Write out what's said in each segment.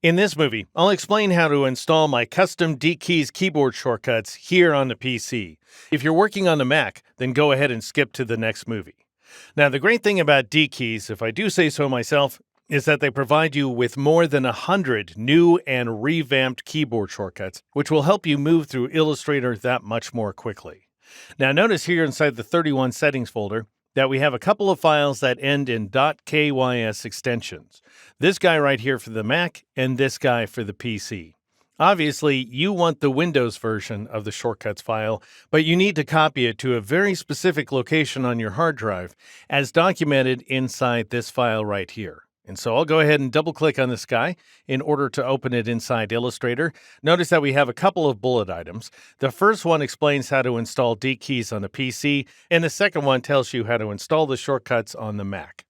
In this movie, I'll explain how to install my custom dekeKeys keyboard shortcuts here on the PC. If you're working on the Mac, then go ahead and skip to the next movie. Now, the great thing about dekeys, if I do say so myself, is that they provide you with more than 100 new and revamped keyboard shortcuts, which will help you move through Illustrator that much more quickly. Now, notice here inside the 31 settings folder, that we have a couple of files that end in .kys extensions. This guy right here for the Mac and this guy for the PC. Obviously, you want the Windows version of the shortcuts file, but you need to copy it to a very specific location on your hard drive, as documented inside this file right here. And so I'll go ahead and double-click on this guy in order to open it inside Illustrator. Notice that we have a couple of bullet items. The first one explains how to install dekeys on a PC, and the second one tells you how to install the shortcuts on the Mac.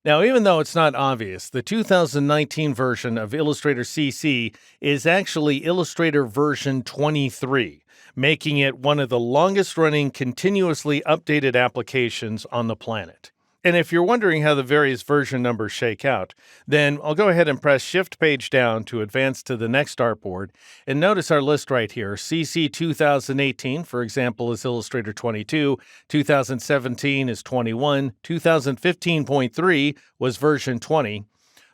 Now, even though it's not obvious, the 2019 version of Illustrator CC is actually Illustrator version 23, making it one of the longest-running, continuously updated applications on the planet. And if you're wondering how the various version numbers shake out, then I'll go ahead and press Shift page down to advance to the next artboard. And notice our list right here. CC 2018, for example, is Illustrator 22. 2017 is 21. 2015.3 was version 20.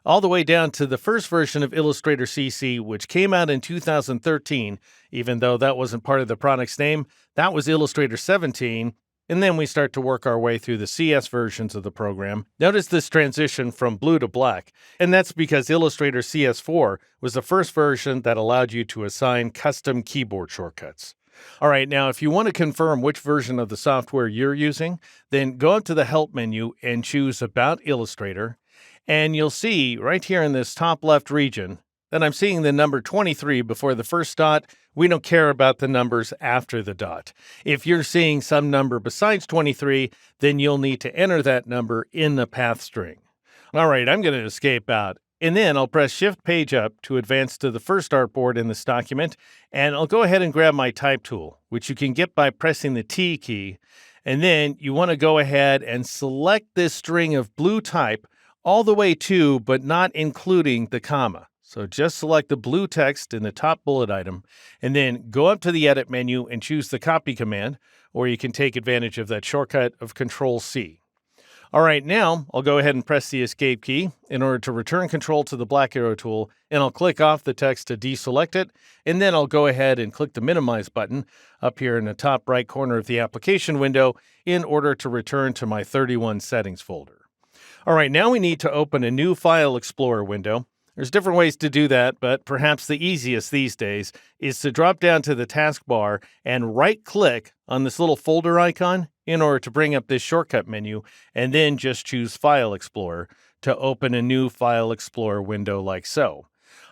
All the way down to the first version of Illustrator CC, which came out in 2013, even though that wasn't part of the product's name, that was Illustrator 17. And then we start to work our way through the CS versions of the program. Notice this transition from blue to black, and that's because Illustrator CS4 was the first version that allowed you to assign custom keyboard shortcuts. All right, now if you want to confirm which version of the software you're using, then go up to the Help menu and choose About Illustrator, and you'll see right here in this top left region that I'm seeing the number 23 before the first dot. We don't care about the numbers after the dot. If you're seeing some number besides 23, then you'll need to enter that number in the path string. All right, I'm going to escape out, and then I'll press Shift page up to advance to the first artboard in this document, and I'll go ahead and grab my type tool, which you can get by pressing the T key, and then you want to go ahead and select this string of blue type all the way to, but not including the comma. So just select the blue text in the top bullet item, and then go up to the Edit menu and choose the Copy command, or you can take advantage of that shortcut of Control-C. All right, now I'll go ahead and press the Escape key in order to return control to the black arrow tool, and I'll click off the text to deselect it, and then I'll go ahead and click the Minimize button up here in the top right corner of the application window in order to return to my 31 settings folder. All right, now we need to open a new File Explorer window. There's different ways to do that, but perhaps the easiest these days is to drop down to the taskbar and right-click on this little folder icon in order to bring up this shortcut menu, and then just choose File Explorer to open a new File Explorer window like so.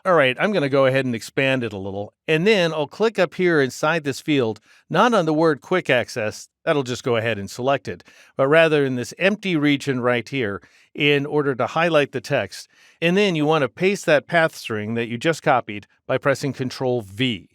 All right, I'm going to go ahead and expand it a little, and then I'll click up here inside this field, not on the word Quick Access, that'll just go ahead and select it, but rather in this empty region right here in order to highlight the text. And then you want to paste that path string that you just copied by pressing Control-V.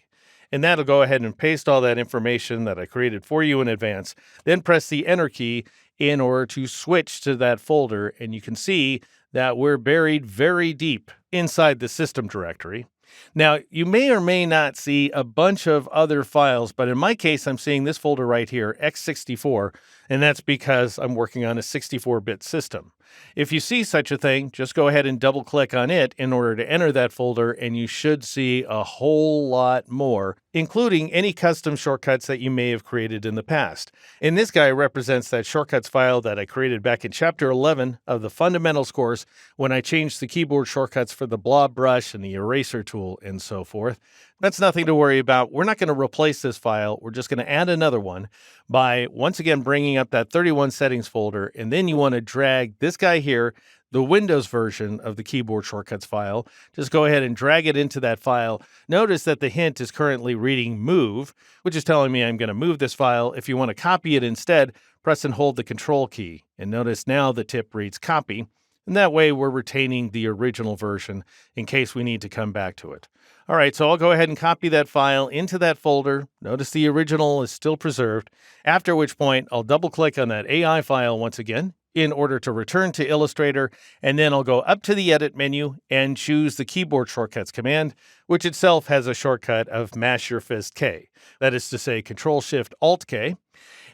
And that'll go ahead and paste all that information that I created for you in advance. Then press the Enter key in order to switch to that folder, and you can see that we're buried very deep inside the system directory. Now, you may or may not see a bunch of other files, but in my case, I'm seeing this folder right here, x64, and that's because I'm working on a 64-bit system. If you see such a thing, just go ahead and double-click on it in order to enter that folder, and you should see a whole lot more, including any custom shortcuts that you may have created in the past. And this guy represents that shortcuts file that I created back in Chapter 11 of the Fundamentals course when I changed the keyboard shortcuts for the blob brush and the eraser tool and so forth. That's nothing to worry about. We're not going to replace this file. We're just going to add another one by, once again, bringing up that 31 settings folder, and then you want to drag this guy here, the Windows version of the keyboard shortcuts file. Just go ahead and drag it into that file. Notice that the hint is currently reading move, which is telling me I'm going to move this file. If you want to copy it instead, press and hold the Control key. And notice now the tip reads copy. And that way we're retaining the original version in case we need to come back to it. All right, so I'll go ahead and copy that file into that folder. Notice the original is still preserved, after which point I'll double-click on that AI file once again in order to return to Illustrator, and then I'll go up to the Edit menu and choose the Keyboard Shortcuts command, which itself has a shortcut of Mash Your Fist K. That is to say, Control-Shift-Alt-K.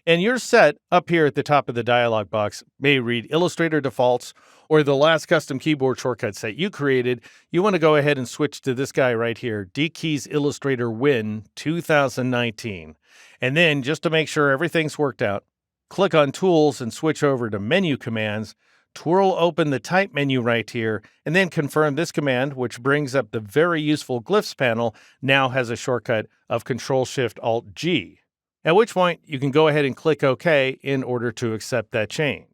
And your set up here at the top of the dialog box may read Illustrator Defaults or the last custom keyboard shortcut set you created. You want to go ahead and switch to this guy right here, dekeKeys Illustrator Win 2019. And then, just to make sure everything's worked out, click on Tools and switch over to Menu Commands, twirl open the Type menu right here, and then confirm this command, which brings up the very useful Glyphs panel, now has a shortcut of Control-Shift-Alt-G. At which point, you can go ahead and click OK in order to accept that change.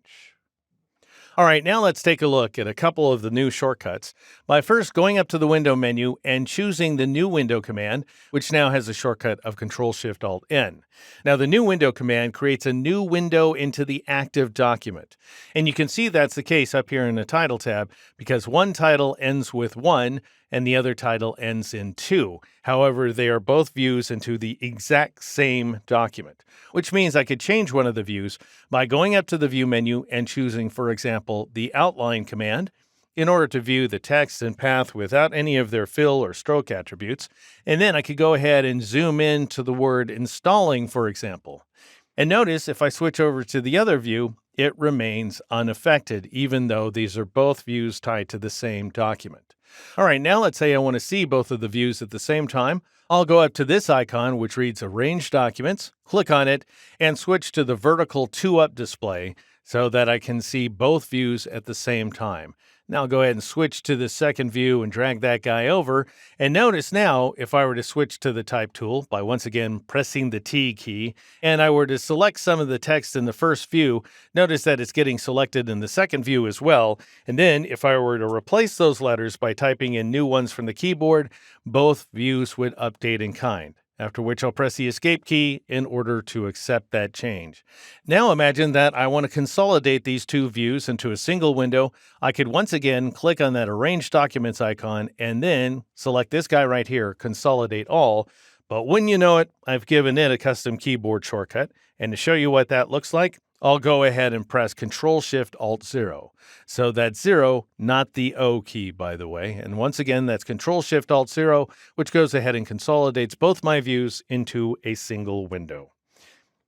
All right, now let's take a look at a couple of the new shortcuts by first going up to the Window menu and choosing the New Window command, which now has a shortcut of Control-Shift-Alt-N. Now, the New Window command creates a new window into the active document. And you can see that's the case up here in the Title tab because one title ends with 1 and the other title ends in 2. However, they are both views into the exact same document, which means I could change one of the views by going up to the View menu and choosing, for example, the Outline command in order to view the text and path without any of their fill or stroke attributes. And then I could go ahead and zoom in to the word installing, for example. And notice if I switch over to the other view, it remains unaffected, even though these are both views tied to the same document. All right, now let's say I want to see both of the views at the same time. I'll go up to this icon, which reads Arrange Documents, click on it, and switch to the vertical 2-up display so that I can see both views at the same time. Now I'll go ahead and switch to the second view and drag that guy over. And notice now, if I were to switch to the Type tool by once again pressing the T key, and I were to select some of the text in the first view, notice that it's getting selected in the second view as well. And then if I were to replace those letters by typing in new ones from the keyboard, both views would update in kind. After which I'll press the Escape key in order to accept that change. Now imagine that I want to consolidate these two views into a single window. I could once again click on that Arrange Documents icon and then select this guy right here, Consolidate All. But wouldn't you know it, I've given it a custom keyboard shortcut. And to show you what that looks like, I'll go ahead and press Control-Shift-Alt-0. So that's 0, not the O key, by the way. And once again, that's Control-Shift-Alt-0, which goes ahead and consolidates both my views into a single window.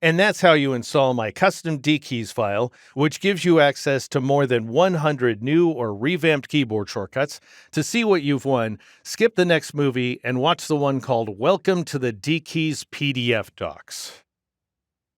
And that's how you install my custom dekeKeys file, which gives you access to more than 100 new or revamped keyboard shortcuts. To see what you've won, skip the next movie and watch the one called Welcome to the dekeKeys PDF Docs.